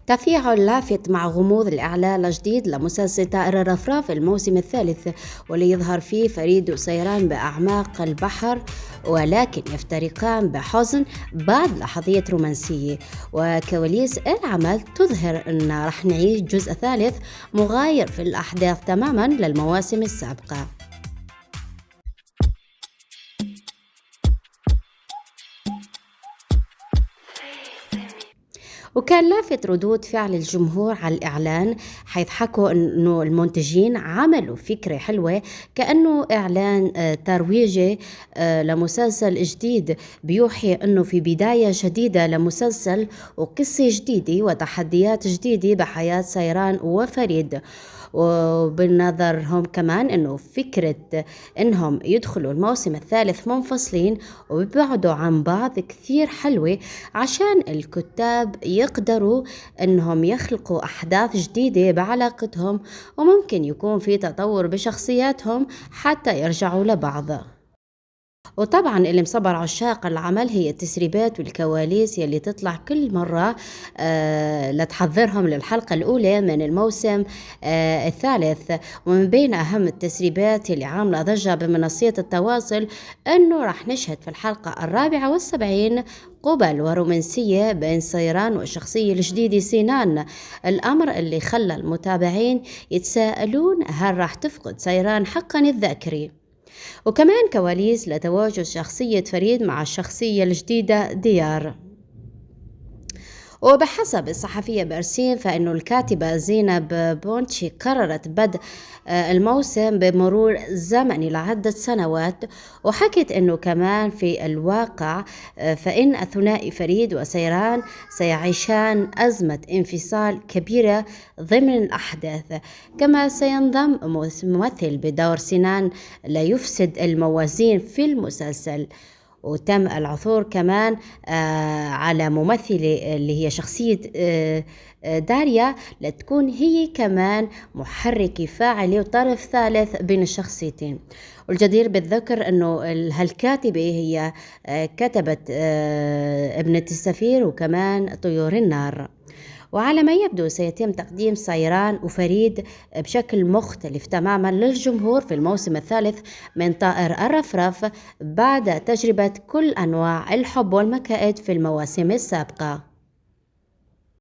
تفاعل لافت مع غموض الإعلان الجديد لمسلسل طائر الرفراف الموسم الثالث، واللي يظهر فيه فريد وسيران بأعماق البحر، ولكن يفترقان بحزن بعد لحظية رومانسية. وكواليس العمل تظهر أن رح نعيش جزء ثالث مغاير في الأحداث تماما للمواسم السابقة. وكان لافت ردود فعل الجمهور على الإعلان، حيث حكوا أنه المنتجين عملوا فكرة حلوة كأنه إعلان ترويجي لمسلسل جديد، بيوحي أنه في بداية جديدة لمسلسل وقصة جديدة وتحديات جديدة بحياة سيران وفريد. وبالنظرهم كمان انه فكرة انهم يدخلوا الموسم الثالث منفصلين وبيبعدوا عن بعض كثير حلوة، عشان الكتاب يقدروا انهم يخلقوا احداث جديدة بعلاقتهم، وممكن يكون في تطور بشخصياتهم حتى يرجعوا لبعض. وطبعا اللي مصبر عشاق العمل هي التسريبات والكواليس يلي تطلع كل مرة لتحضرهم للحلقة الأولى من الموسم الثالث. ومن بين أهم التسريبات اللي عاملة ضجة بمنصات التواصل أنه رح نشهد في الحلقة 74 قبل ورومانسية بين سيران والشخصية الجديدة سينان، الأمر اللي خلى المتابعين يتساءلون هل رح تفقد سيران حقا الذاكري. وكمان كواليس لتواجد شخصية فريد مع الشخصية الجديدة ديار. وبحسب الصحفية بارسين فإنه الكاتبة زينب بونتشي قررت بدء الموسم بمرور زمني لعدة سنوات، وحكت أنه كمان في الواقع فإن الثنائي فريد وسيران سيعيشان أزمة انفصال كبيرة ضمن الأحداث، كما سينضم ممثل بدور سنان ليفسد الموازين في المسلسل. وتم العثور كمان على ممثلة اللي هي شخصية داريا لتكون هي كمان محركة فاعلة وطرف ثالث بين الشخصيتين. والجدير بالذكر أنه هالكاتبة هي كتبت ابنة السفير وكمان طيور النار. وعلى ما يبدو سيتم تقديم سيران وفريد بشكل مختلف تماما للجمهور في الموسم الثالث من طائر الرفرف بعد تجربة كل أنواع الحب والمكائد في المواسم السابقة.